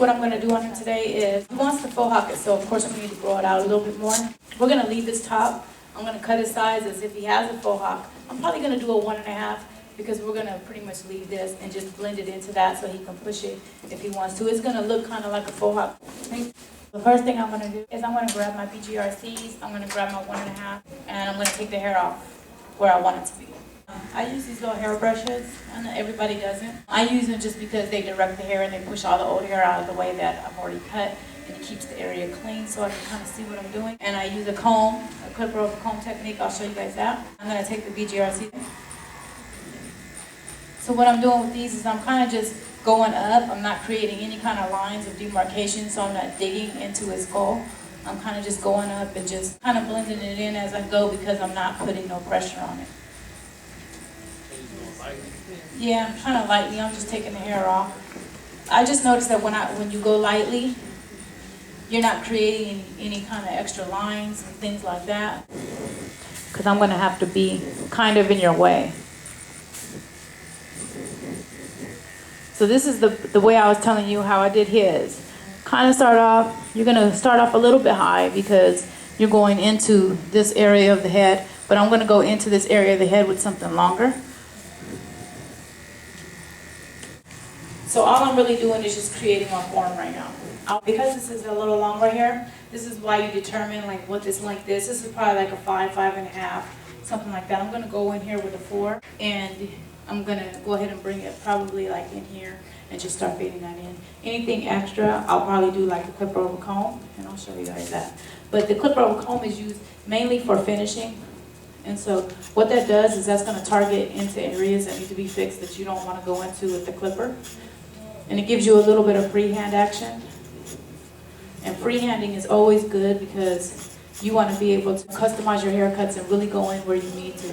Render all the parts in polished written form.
What I'm going to do on him today is, he wants to Faux-Hawk it, so of course I'm going to need to grow it out a little bit more. We're going to leave this top. I'm going to cut his size as if he has a Faux-Hawk. I'm probably going to do a 1.5 because we're going to pretty much leave this and just blend it into that so he can push it if he wants to. It's going to look kind of like a Faux-Hawk. The first thing I'm going to do is I'm going to grab my BGRCs, I'm going to grab my 1.5, and I'm going to take the hair off where I want it to be. I use these little hair brushes, and everybody doesn't. I use them just because they direct the hair and they push all the old hair out of the way that I've already cut, and it keeps the area clean so I can kind of see what I'm doing. And I use a comb, a clipper over comb technique. I'll show you guys that. I'm going to take the BGRC. So what I'm doing with these is I'm kind of just going up. I'm not creating any kind of lines of demarcation, so I'm not digging into his skull. I'm kind of just going up and just kind of blending it in as I go because I'm not putting no pressure on it. Yeah, kind of lightly. I'm just taking the hair off. I just noticed that when you go lightly, you're not creating any kind of extra lines and things like that. Because I'm going to have to be kind of in your way. So this is the way I was telling you how I did his. Kind of start off, you're going to start off a little bit high because you're going into this area of the head. But I'm going to go into this area of the head with something longer. So all I'm really doing is just creating my form right now. Because this is a little longer here, this is why you determine like what this length is. This is probably like a 5, 5.5, something like that. I'm going to go in here with a 4, and I'm going to go ahead and bring it probably like in here and just start fading that in. Anything extra, I'll probably do like a clipper over comb, and I'll show you guys that. But the clipper over comb is used mainly for finishing. And so what that does is that's going to target into areas that need to be fixed that you don't want to go into with the clipper. And it gives you a little bit of freehand action. And freehanding is always good because you want to be able to customize your haircuts and really go in where you need to.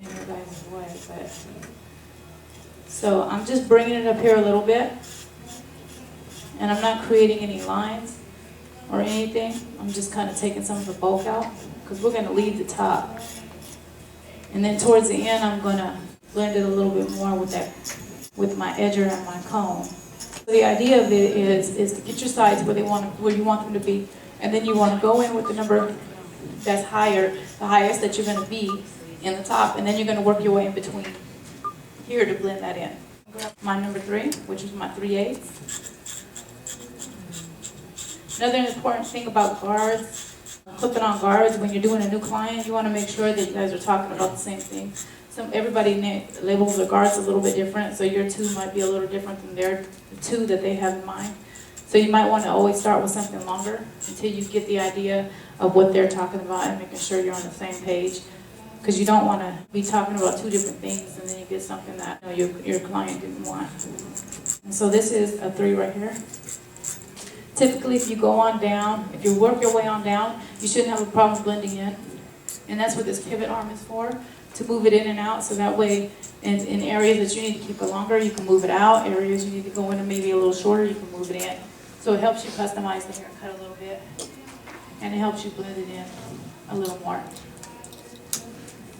In your guys' way, but so I'm just bringing it up here a little bit, and I'm not creating any lines or anything. I'm just kind of taking some of the bulk out because we're going to leave the top. And then towards the end, I'm going to blend it a little bit more with my edger and my comb. So the idea of it is to get your sides where you want them to be, and then you want to go in with the number that's higher, the highest that you're going to be in the top, and then you're going to work your way in between here to blend that in. My number 3, which is my 3/8. Another important thing about guards. Clipping on guards, when you're doing a new client, you want to make sure that you guys are talking about the same thing. Everybody labels their guards a little bit different, so your 2 might be a little different than their 2 that they have in mind. So you might want to always start with something longer until you get the idea of what they're talking about and making sure you're on the same page. Because you don't want to be talking about 2 different things and then you get something that your client didn't want. And so this is a 3 right here. Typically, if you go on down, if you work your way on down, you shouldn't have a problem blending in. And that's what this pivot arm is for, to move it in and out. So that way, in areas that you need to keep it longer, you can move it out. Areas you need to go in and maybe a little shorter, you can move it in. So it helps you customize the haircut a little bit. And it helps you blend it in a little more.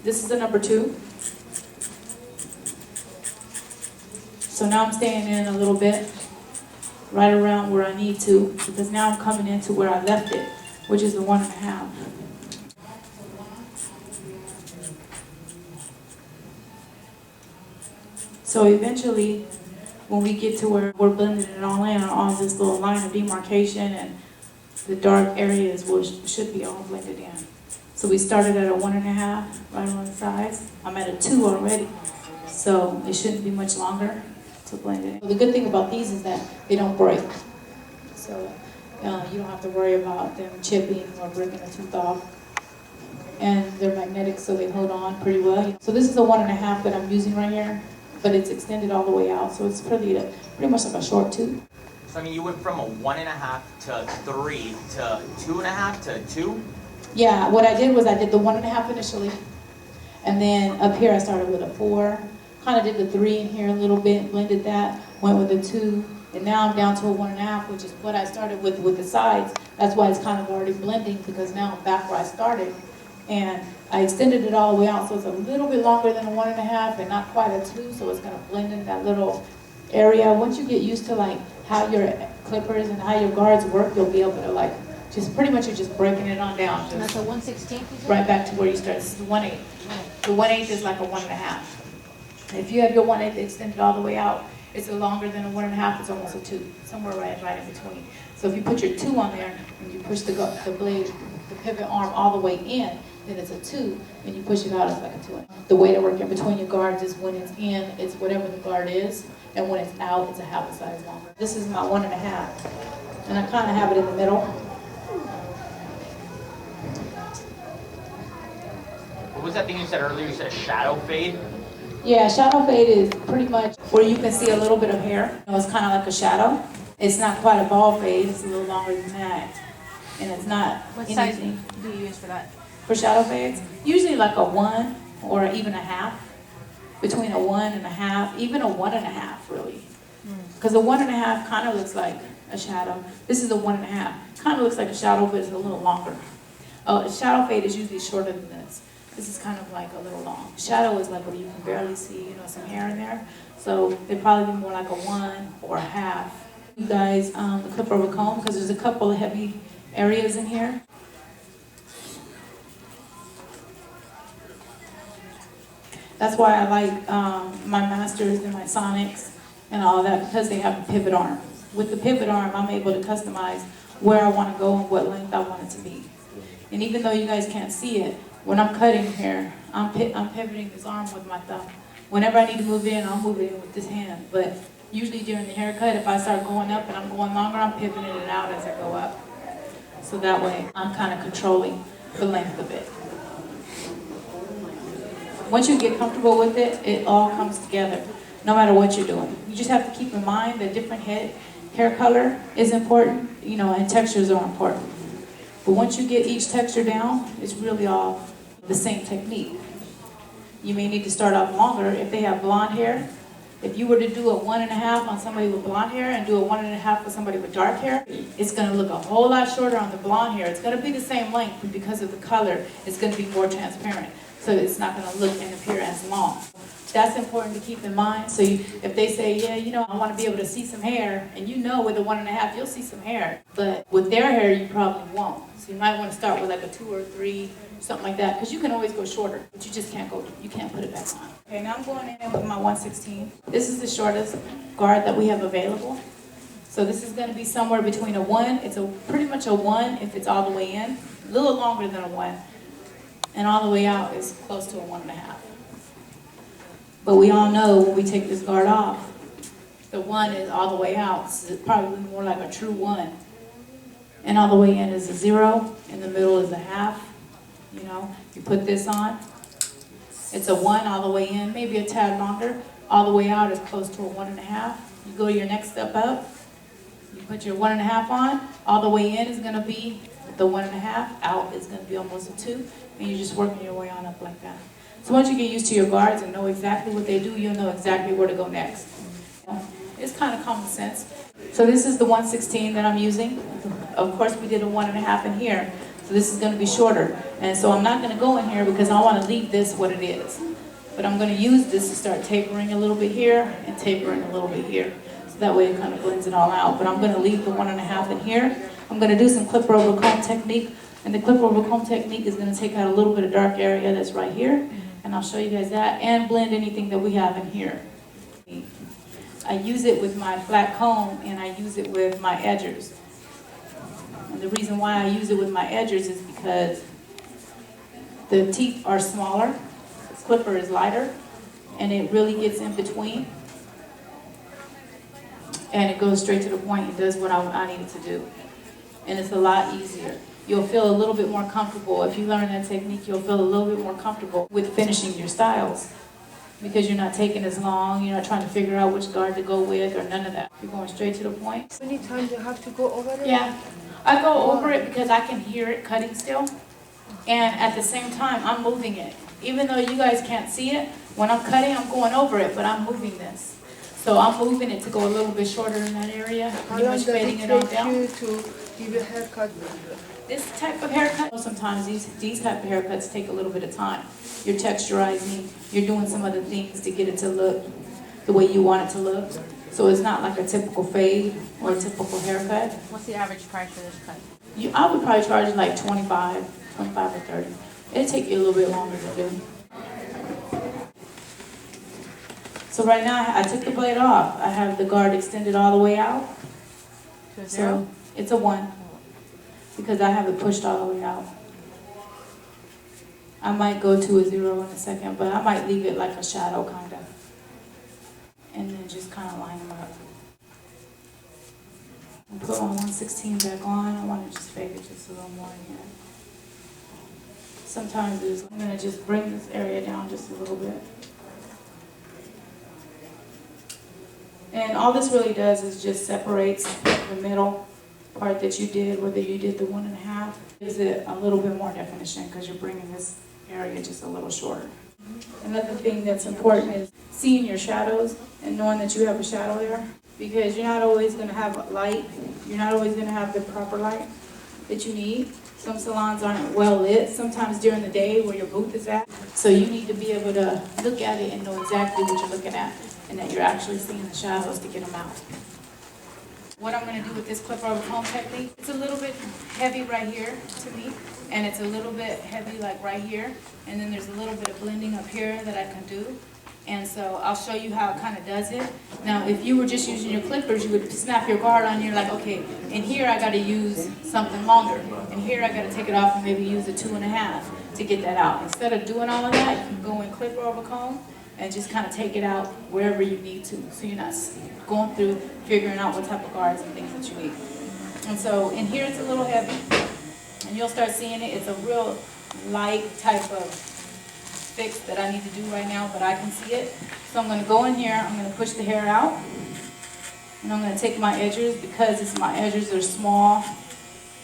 This is the number 2. So now I'm staying in a little bit, right around where I need to, because now I'm coming into where I left it, which is the 1.5. So eventually, when we get to where we're blending it all in, on this little line of demarcation, and the dark areas should be all blended in. So we started at a 1.5, right on the sides. I'm at a 2 already, so it shouldn't be much longer to blend it in. The good thing about these is that they don't break. So you don't have to worry about them chipping or breaking a tooth off. And they're magnetic, so they hold on pretty well. So this is a 1.5 that I'm using right here, but it's extended all the way out, so it's pretty much like a short tooth. So I mean, you went from a 1.5 to 3 to 2.5 to 2? Yeah, what I did was I did the 1.5 initially, and then up here I started with a 4. Kind of did the 3 in here a little bit, blended that, went with a 2, and now I'm down to a 1.5, which is what I started with the sides. That's why it's kind of already blending, because now I'm back where I started. And I extended it all the way out, so it's a little bit longer than a 1.5 and not quite a 2, so it's gonna blend in that little area. Once you get used to like how your clippers and how your guards work, you'll be able to like, just pretty much you're just breaking it on down. And that's a 1/16? Right back to where you started. This is 1/8. The 1/8 is like a 1.5. If you have your 1/8 extended all the way out, it's a longer than a 1.5. It's almost a 2, somewhere right in between. So if you put your 2 on there and you push the blade, the pivot arm all the way in, then it's a 2, and you push it out, it's like a 2. The way to work in between your guards is when it's in, it's whatever the guard is, and when it's out, it's a half a size longer. This is my 1.5, and I kind of have it in the middle. What was that thing you said earlier? You said shadow fade? Yeah, shadow fade is pretty much where you can see a little bit of hair. You know, it's kind of like a shadow. It's not quite a bald fade, it's a little longer than that. And it's not What size anything. do you use for that? For shadow fades, usually like a 1 or even a half. Between a 1 and a half, even a 1.5 really. Because a 1.5 kind of looks like a shadow. This is a 1.5. Kind of looks like a shadow, but it's a little longer. A shadow fade is usually shorter than this. This is kind of like a little long. Shadow is like where you can barely see, you know, some hair in there. So it'd probably be more like a 1 or a half. You guys, the clip over comb, because there's a couple of heavy areas in here. That's why I like my Masters and my Sonics and all that, because they have a pivot arm. With the pivot arm, I'm able to customize where I want to go and what length I want it to be. And even though you guys can't see it, when I'm cutting hair, I'm pivoting this arm with my thumb. Whenever I need to move in, I'll move it in with this hand. But usually during the haircut, if I start going up and I'm going longer, I'm pivoting it out as I go up. So that way, I'm kind of controlling the length of it. Once you get comfortable with it, it all comes together, no matter what you're doing. You just have to keep in mind that different hair color is important, you know, and textures are important. But once you get each texture down, it's really all the same technique. You may need to start off longer if they have blonde hair. If you were to do a 1.5 on somebody with blonde hair and do a 1.5 for somebody with dark hair, it's going to look a whole lot shorter on the blonde hair. It's going to be the same length, but because of the color, it's going to be more transparent. So it's not going to look and appear as long. That's important to keep in mind. So if they say, yeah, you know, I want to be able to see some hair, and you know with a 1.5, you'll see some hair. But with their hair, you probably won't. So you might want to start with like a 2 or 3, something like that, because you can always go shorter, but you just can't go, you can't put it back on. Okay, now I'm going in with my 1/16. This is the shortest guard that we have available. So this is going to be somewhere between a 1. It's pretty much a 1 if it's all the way in, a little longer than a 1. And all the way out is close to a 1.5. But we all know when we take this guard off, the 1 is all the way out. So it's probably more like a true 1. And all the way in is a 0. In the middle is a half. You know, you put this on. It's a 1 all the way in, maybe a tad longer. All the way out is close to a 1.5. You go your next step up. You put your 1.5 on. All the way in is going to be the 1.5. Out is going to be almost a 2. And you're just working your way on up like that. So once you get used to your guards and know exactly what they do, you'll know exactly where to go next. It's kind of common sense. So this is the 1/16 that I'm using. Of course, we did a 1.5 in here. So this is going to be shorter. And so I'm not going to go in here because I want to leave this what it is. But I'm going to use this to start tapering a little bit here and tapering a little bit here. So that way it kind of blends it all out. But I'm going to leave the 1.5 in here. I'm going to do some clipper over comb technique. And the clipper over comb technique is going to take out a little bit of dark area that's right here. And I'll show you guys that and blend anything that we have in here. I use it with my flat comb and I use it with my edgers. And the reason why I use it with my edgers is because the teeth are smaller, the clipper is lighter, and it really gets in between. And it goes straight to the point and does what I need it to do. And it's a lot easier. You'll feel a little bit more comfortable. If you learn that technique, you'll feel a little bit more comfortable with finishing your styles. Because you're not taking as long, you're not trying to figure out which guard to go with or none of that. You're going straight to the point. How many times you have to go over it? Yeah, I go over it because I can hear it cutting still. And at the same time, I'm moving it. Even though you guys can't see it, when I'm cutting, I'm going over it, but I'm moving this. So I'm moving it to go a little bit shorter in that area, How pretty long much does fading it it all take down. you to give a haircut. This type of haircut, sometimes these type of haircuts take a little bit of time. You're texturizing, you're doing some other things to get it to look the way you want it to look. So it's not like a typical fade or a typical haircut. What's the average price for this cut? I would probably charge like 25 or 30. It'll take you a little bit longer to do. So right now, I took the blade off. I have the guard extended all the way out. To a So zero? it's a 1 because I have it pushed all the way out. I might go to a 0 in a second, but I might leave it like a shadow kind of. And then just kind of line them up. And put my 116 back on. I want to just fade it just a little more here. Sometimes I'm going to just bring this area down just a little bit. And all this really does is just separates the middle part that you did, whether you did the 1.5. Gives it a little bit more definition because you're bringing this area just a little shorter. Another thing that's important is seeing your shadows and knowing that you have a shadow there, because you're not always going to have light. You're not always going to have the proper light that you need. Some salons aren't well lit, sometimes during the day where your booth is at. So you need to be able to look at it and know exactly what you're looking at and that you're actually seeing the shadows to get them out. What I'm going to do with this clipper over comb technique, it's a little bit heavy right here to me, and it's a little bit heavy like right here, and then there's a little bit of blending up here that I can do. And so I'll show you how it kind of does it. Now, if you were just using your clippers, you would snap your guard on, you're like, okay, in here I got to use something longer, and here I got to take it off and maybe use a 2.5 to get that out. Instead of doing all of that, you can go in clipper over comb and just kind of take it out wherever you need to, so you're not going through figuring out what type of guards and things that you need. And so in here it's a little heavy, and you'll start seeing it. It's a real light type of fix that I need to do right now, but I can see it. So I'm going to go in here, I'm going to push the hair out, and I'm going to take my edges, because my edges are small,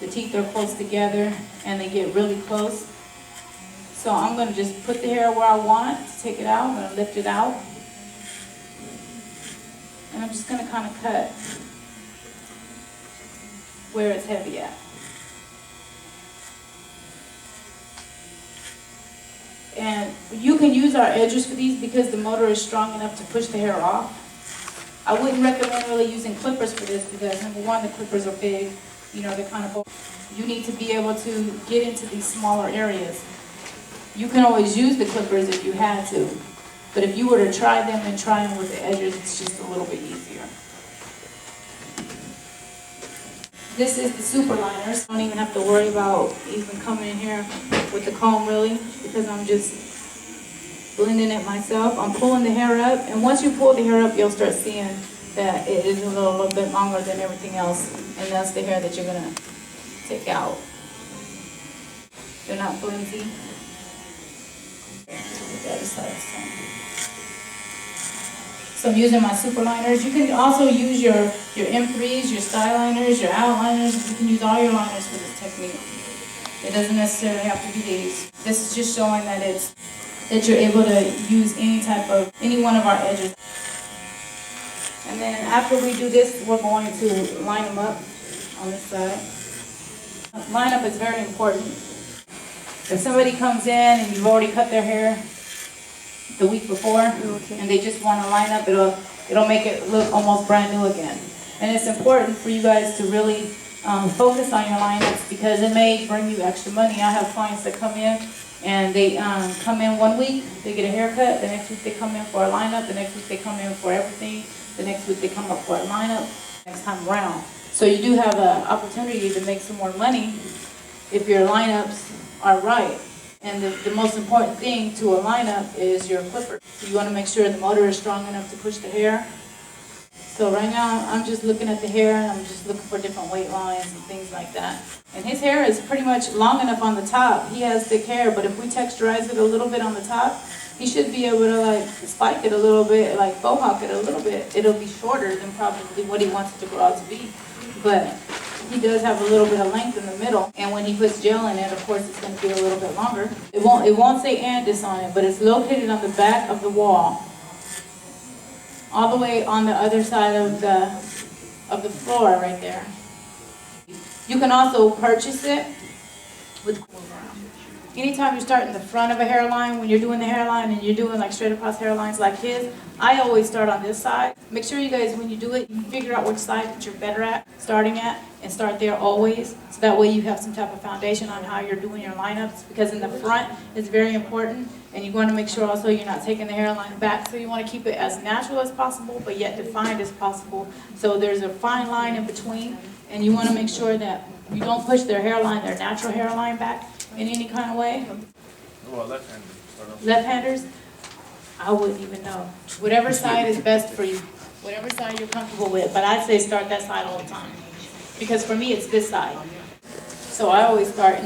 the teeth are close together, and they get really close. So I'm going to just put the hair where I want to take it out. I'm going to lift it out. And I'm just going to kind of cut where it's heavy at. And you can use our edgers for these because the motor is strong enough to push the hair off. I wouldn't recommend really using clippers for this because, number one, the clippers are big. You know, they're kind of... You need to be able to get into these smaller areas. You can always use the clippers if you had to, but if you were to try them and try them with the edges, it's just a little bit easier. This is the super liners. I don't even have to worry about even coming in here with the comb really, because I'm just blending it myself. I'm pulling the hair up, and once you pull the hair up, you'll start seeing that it is a little bit longer than everything else, and that's the hair that you're gonna take out. They're not flimsy. So I'm using my super liners. You can also use your M3s, your style liners, your outliners. You can use all your liners for this technique. It doesn't necessarily have to be these. This is just showing that you're able to use any one of our edges. And then after we do this, we're going to line them up on this side. Line up is very important. If somebody comes in and you've already cut their hair the week before, and they just want to line up, it'll make it look almost brand new again. And it's important for you guys to really focus on your lineups because it may bring you extra money. I have clients that come in and they come in 1 week, they get a haircut, the next week they come in for a lineup, the next week they come in for everything, the next week they come up for a lineup, next time around. So you do have an opportunity to make some more money if your lineups are right. And the most important thing to a lineup is your clipper. So you want to make sure the motor is strong enough to push the hair. So right now I'm just looking at the hair and I'm just looking for different weight lines and things like that. And his hair is pretty much long enough on the top. He has thick hair, but if we texturize it a little bit on the top, he should be able to like spike it a little bit, like Faux-Hawk it a little bit. It'll be shorter than probably what he wants it to grow out to be. But he does have a little bit of length in the middle, and when he puts gel in it, of course, it's going to be a little bit longer. It won't say Andis on it, but it's located on the back of the wall, all the way on the other side of the floor right there. You can also purchase it with anytime you start in the front of a hairline, when you're doing the hairline and you're doing like straight across hairlines like his, I always start on this side. Make sure you guys, when you do it, you figure out which side that you're better at, starting at, and start there always. So that way you have some type of foundation on how you're doing your lineups, because in the front is very important, and you want to make sure also you're not taking the hairline back. So you want to keep it as natural as possible, but yet defined as possible. So there's a fine line in between, and you want to make sure that you don't push their hairline, their natural hairline back in any kind of way. Well, left-handed. Left-handers, I wouldn't even know. Whatever side is best for you, whatever side you're comfortable with, but I'd say start that side all the time. Because for me, it's this side. So I always start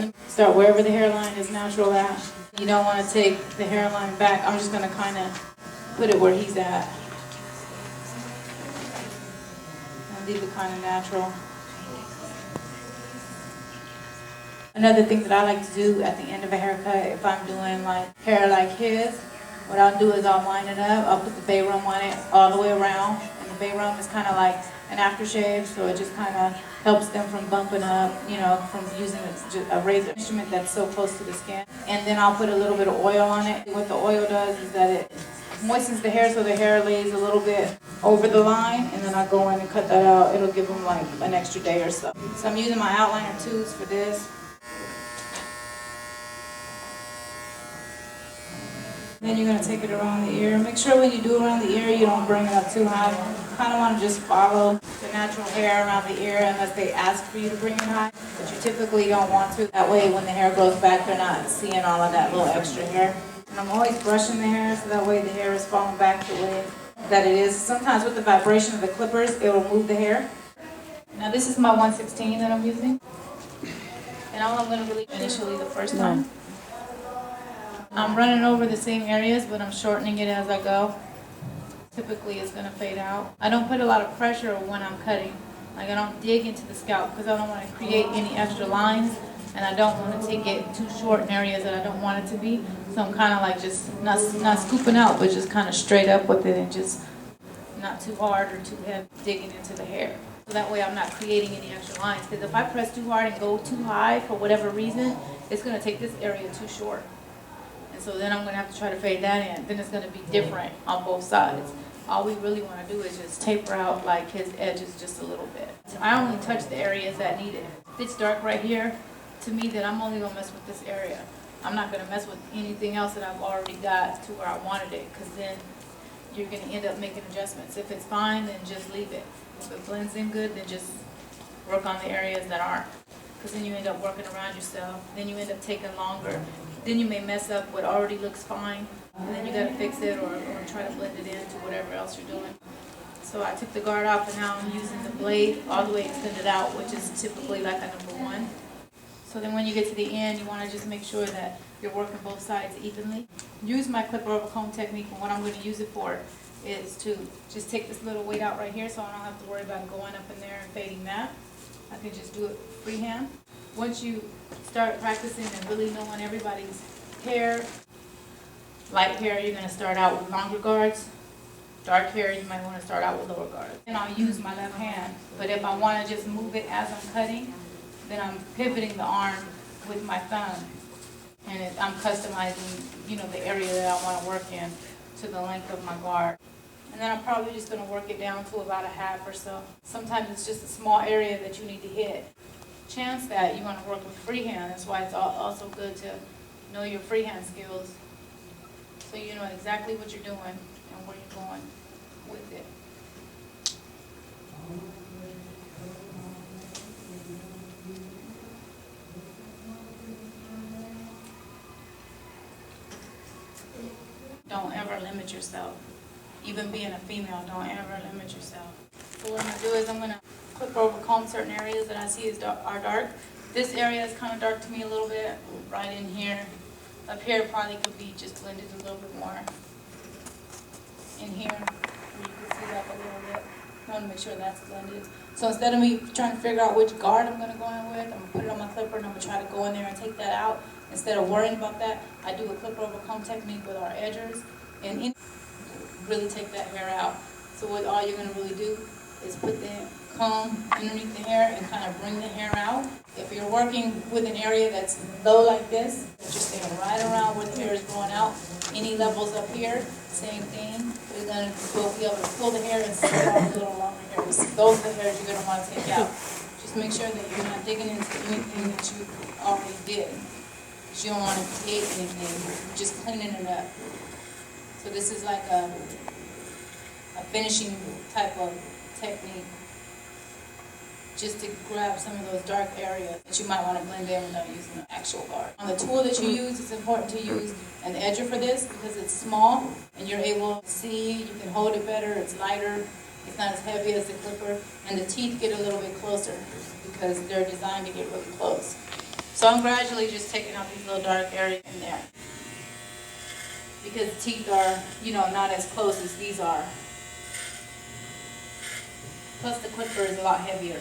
wherever the hairline is natural at. You don't want to take the hairline back. I'm just going to kind of put it where he's at. And leave it kind of natural. Another thing that I like to do at the end of a haircut, if I'm doing like hair like his, what I'll do is I'll line it up, I'll put the bay rum on it all the way around, and the bay rum is kind of like an aftershave, so it just kind of helps them from bumping up, you know, from using a razor instrument that's so close to the skin. And then I'll put a little bit of oil on it. What the oil does is that it moistens the hair so the hair lays a little bit over the line, and then I go in and cut that out. It'll give them like an extra day or so. So I'm using my outliner tools for this. Then you're going to take it around the ear. Make sure when you do around the ear, you don't bring it up too high. You kind of want to just follow the natural hair around the ear unless they ask for you to bring it high. But you typically don't want to. That way when the hair grows back, they're not seeing all of that little extra hair. And I'm always brushing the hair so that way the hair is falling back the way that it is. Sometimes with the vibration of the clippers, it will move the hair. Now this is my 116 that I'm using. And all I'm going to release initially the first time. I'm running over the same areas, but I'm shortening it as I go. Typically, it's going to fade out. I don't put a lot of pressure when I'm cutting. Like, I don't dig into the scalp because I don't want to create any extra lines, and I don't want to take it too short in areas that I don't want it to be. So I'm kind of like just not scooping out, but just kind of straight up with it and just not too hard or too heavy digging into the hair. So that way I'm not creating any extra lines. Because if I press too hard and go too high for whatever reason, it's going to take this area too short. So then I'm going to have to try to fade that in. Then it's going to be different on both sides. All we really want to do is just taper out like his edges just a little bit. So I only touch the areas that need it. If it's dark right here, to me, then I'm only going to mess with this area. I'm not going to mess with anything else that I've already got to where I wanted it, because then you're going to end up making adjustments. If it's fine, then just leave it. If it blends in good, then just work on the areas that aren't. Because then you end up working around yourself. Then you end up taking longer. Then you may mess up what already looks fine, and then you got to fix it or try to blend it into whatever else you're doing. So I took the guard off, and now I'm using the blade all the way extended out, which is typically like a #1. So then when you get to the end, you want to just make sure that you're working both sides evenly. Use my clipper over comb technique, and what I'm going to use it for is to just take this little weight out right here so I don't have to worry about going up in there and fading that. I can just do it freehand. Once you start practicing and really knowing everybody's hair, light hair, you're going to start out with longer guards. Dark hair, you might want to start out with lower guards. And I'll use my left hand. But if I want to just move it as I'm cutting, then I'm pivoting the arm with my thumb. And I'm customizing, you know, the area that I want to work in to the length of my guard. And then I'm probably just going to work it down to about a half or so. Sometimes it's just a small area that you need to hit. Chance that you want to work with freehand. That's why it's also good to know your freehand skills, so you know exactly what you're doing and where you're going with it. Don't ever limit yourself. Even being a female, don't ever limit yourself. So what I'm going to do is I'm going to clip over comb certain areas that I see are dark. This area is kind of dark to me a little bit, right in here. Up here probably could be just blended a little bit more. In here, where you can see that a little bit. I want to make sure that's blended. So instead of me trying to figure out which guard I'm going to go in with, I'm going to put it on my clipper and I'm going to try to go in there and take that out. Instead of worrying about that, I do a clipper over comb technique with our edgers and really take that hair out. So what all you're going to really do is put the comb underneath the hair and kind of bring the hair out. If you're working with an area that's low like this, just staying right around where the hair is growing out. Any levels up here, same thing. We'll be able to pull the hair and set off a little longer hairs. Those are the hairs you're going to want to take out. Just make sure that you're not digging into anything that you already did. Because you don't want to create anything. You're just cleaning it up. So this is like a finishing type of technique, just to grab some of those dark areas that you might want to blend in without using an actual guard. On the tool that you use, it's important to use an edger for this because it's small and you're able to see, you can hold it better, it's lighter, it's not as heavy as the clipper, and the teeth get a little bit closer because they're designed to get really close. So I'm gradually just taking out these little dark areas in there because the teeth are, not as close as these are. Plus the clipper is a lot heavier.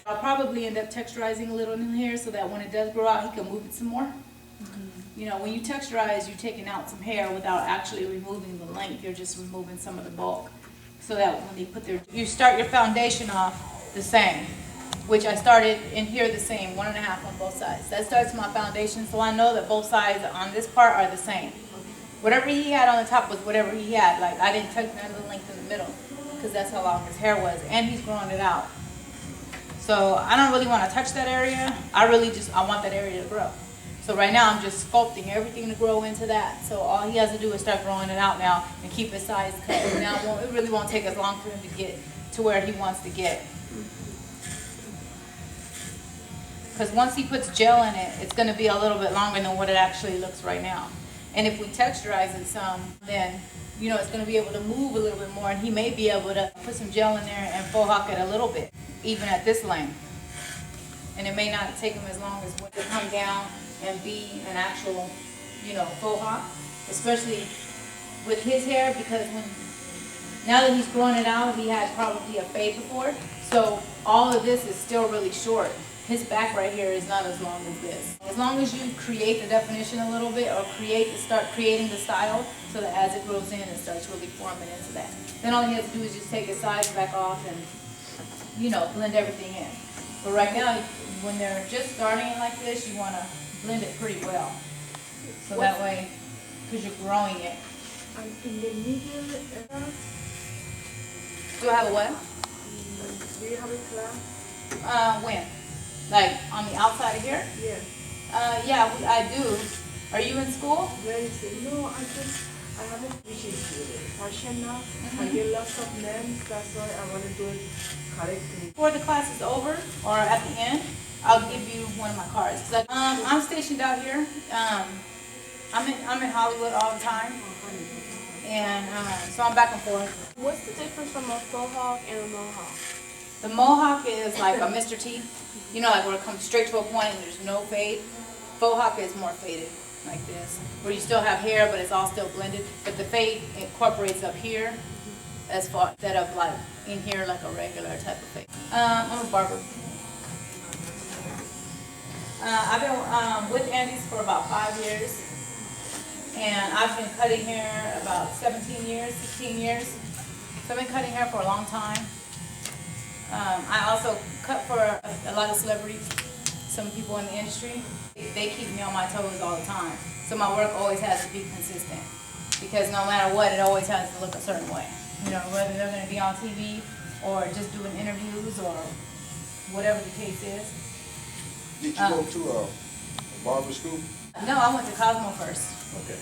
I'll probably end up texturizing a little in here so that when it does grow out, he can move it some more. When you texturize, you're taking out some hair without actually removing the length. You're just removing some of the bulk. So that when they you start your foundation off the same, which I started in here the same, 1.5 on both sides. That starts my foundation, so I know that both sides on this part are the same. Whatever he had on the top was whatever he had. Like, I didn't touch none of the length in the middle because that's how long his hair was, and he's growing it out. So I don't really want to touch that area. I want that area to grow. So right now I'm just sculpting everything to grow into that. So all he has to do is start growing it out now and keep his size cut. Now it really won't take as long for him to get to where he wants to get. Because once he puts gel in it, it's going to be a little bit longer than what it actually looks right now. And if we texturize it some, then it's going to be able to move a little bit more, and he may be able to put some gel in there and Faux-Hawk it a little bit, even at this length. And it may not take him as long as what to come down and be an actual, Faux-Hawk, especially with his hair, because now that he's growing it out, he had probably a fade before, so all of this is still really short. His back right here is not as long as this. As long as you create the definition a little bit or start creating the style so that as it grows in, it starts really forming into that. Then all he has to do is just take his sides back off and, blend everything in. But right now, when they're just starting it like this, you want to blend it pretty well. So that way, because you're growing it. And in the middle, Do I have a what? do you have a class? When? Like on the outside of here? Yeah. Yeah, I do. Are you in school? Where is it? No, I have a which is fashion now. I get lots of names, that's why I want to do it correctly. Before the class is over, or at the end, I'll give you one of my cards. I'm stationed out here. I'm in Hollywood all the time, and so I'm back and forth. What's the difference from a Faux-Hawk and a Mohawk? The Mohawk is like a Mr. T, like where it comes straight to a point and there's no fade. Faux-Hawk is more faded, like this, where you still have hair, but it's all still blended. But the fade incorporates up here, as far instead of like in here like a regular type of fade. I'm a barber. I've been with Andis for about 5 years, and I've been cutting hair about 17 years, 16 years. So I've been cutting hair for a long time. I also cut for a lot of celebrities, some people in the industry. They keep me on my toes all the time. So my work always has to be consistent, because no matter what, it always has to look a certain way. Whether they're going to be on TV or just doing interviews or whatever the case is. Did you go to a barber school? No, I went to Cosmo first. Okay.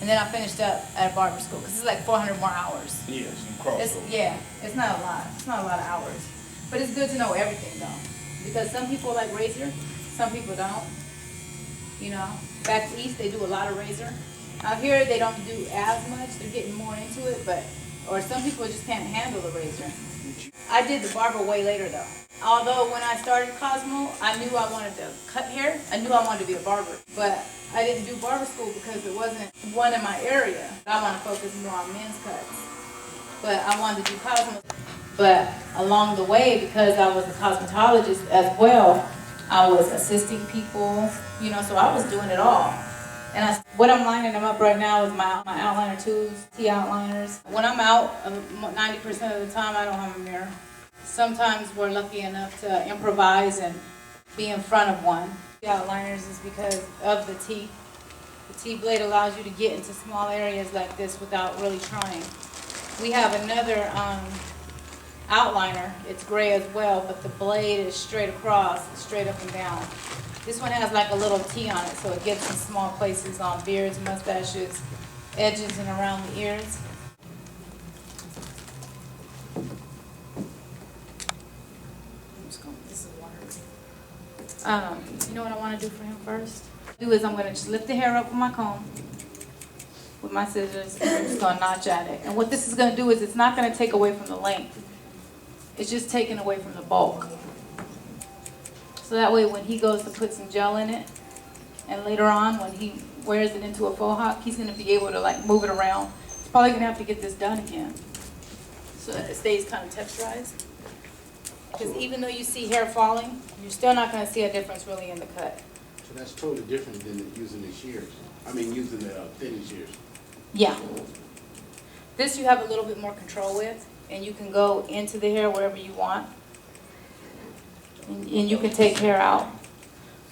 And then I finished up at a barber school, because it's like 400 more hours. Yes, you crossed over. It's not a lot. It's not a lot of hours. But it's good to know everything, though. Because some people like razor, some people don't. Back east, they do a lot of razor. Out here, they don't do as much. They're getting more into it, or some people just can't handle the razor. I did the barber way later, though. Although when I started Cosmo, I knew I wanted to cut hair. I knew I wanted to be a barber. But I didn't do barber school because it wasn't one in my area. I want to focus more on men's cuts. But I wanted to do Cosmo. But along the way, because I was a cosmetologist as well, I was assisting people, so I was doing it all. And what I'm lining them up right now is my outliner tools, T outliners. When I'm out, 90% of the time I don't have a mirror. Sometimes we're lucky enough to improvise and be in front of one. T outliners is because of the T. The T blade allows you to get into small areas like this without really trying. We have another outliner. It's gray as well, but the blade is straight across, straight up and down. This one has like a little T on it, so it gets in small places on beards, mustaches, edges, and around the ears. This is water. You know what I want to do for him first? I'm going to just lift the hair up with my comb, with my scissors, and I'm just going to notch at it. And what this is going to do is it's not going to take away from the length. It's just taking away from the bulk. So that way when he goes to put some gel in it, and later on when he wears it into a Faux-Hawk, he's going to be able to like move it around. He's probably going to have to get this done again so that it stays kind of texturized. Because even though you see hair falling, you're still not going to see a difference really in the cut. So that's totally different than using the shears. I mean, using the thinning shears. Yeah. This you have a little bit more control with, and you can go into the hair wherever you want. And you can take hair out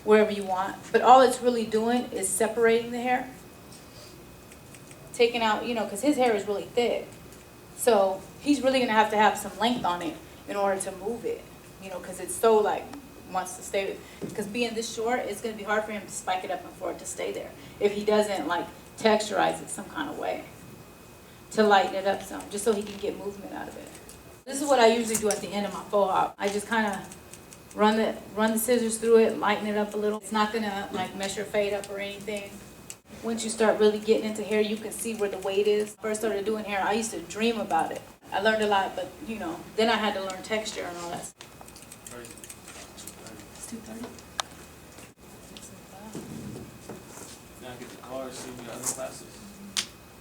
wherever you want. But all it's really doing is separating the hair. Taking out, because his hair is really thick. So he's really going to have some length on it in order to move it. Because it's so wants to stay. Because being this short, it's going to be hard for him to spike it up and for it to stay there. If he doesn't texturize it some kind of way. To lighten it up some, just so he can get movement out of it. This is what I usually do at the end of my Faux-Hawk. I just kind of run the scissors through it, lighten it up a little. It's not gonna mess your fade up or anything. Once you start really getting into hair, you can see where the weight is. First started doing hair, I used to dream about it. I learned a lot, but then I had to learn texture and all that. It's 2:30. Now get the car, see your other classes.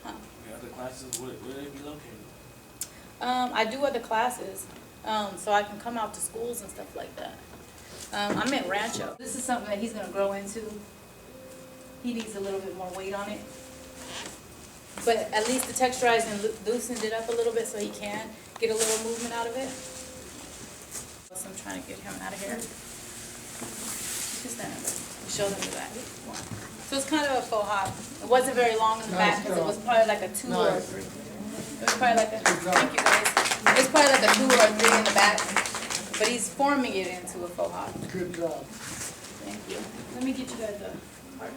Huh? Your other classes, where they be located? I do other classes, so I can come out to schools and stuff like that. I'm in Rancho. This is something that he's going to grow into. He needs a little bit more weight on it. But at least the texturized and loosened it up a little bit so he can get a little movement out of it. So I'm trying to get him out of here. Just stand over. Show them the back. So it's kind of a Faux-Hawk. It wasn't very long in the back because it was probably like a 2 or a 3. It was probably like a, thank you guys. It's probably like a 2 or a 3 in the back, but he's forming it into a Faux-Hawk. Good job. Thank you. Let me get you guys a card.